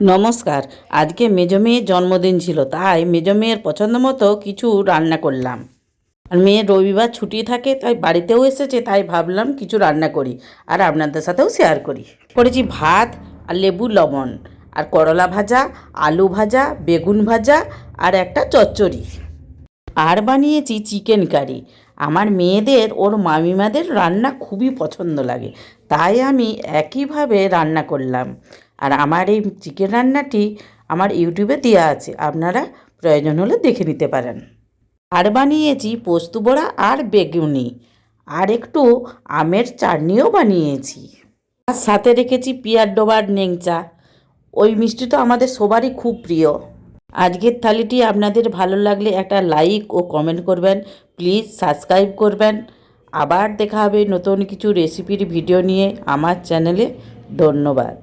নমস্কার। আজকে মেজো মেয়ের জন্মদিন ছিল, তাই মেজো মেয়ের পছন্দ মতো কিছু রান্না করলাম। আর মেয়ের রবিবার ছুটি থাকে, তাই বাড়িতেও এসেছে, তাই ভাবলাম কিছু রান্না করি আর আপনাদের সাথেও শেয়ার করি। করেছি ভাত আর লেবু লবণ আর করলা ভাজা, আলু ভাজা, বেগুন ভাজা আর একটা চচ্চড়ি। আর বানিয়েছি চিকেন কারি। আমার মেয়েদের ওর মামিমাদের রান্না খুবই পছন্দ লাগে, তাই আমি একইভাবে রান্না করলাম। আর আমার এই চিকেন রান্নাটি আমার ইউটিউবে দেওয়া আছে, আপনারা প্রয়োজন হলে দেখে নিতে পারেন। আর বানিয়েছি পোস্ত বড়া আর বেগুনি, আর একটু আমের চাটনিও বানিয়েছি। আর সাথে রেখেছি পিয়ার ডোবার নেংচা। ওই মিষ্টি তো আমাদের সবারই খুব প্রিয়। আজকের থালিটি আপনাদের ভালো লাগলে একটা লাইক ও কমেন্ট করবেন, প্লিজ সাবস্ক্রাইব করবেন। আবার দেখা হবে নতুন কিছু রেসিপির ভিডিও নিয়ে আমার চ্যানেলে। ধন্যবাদ।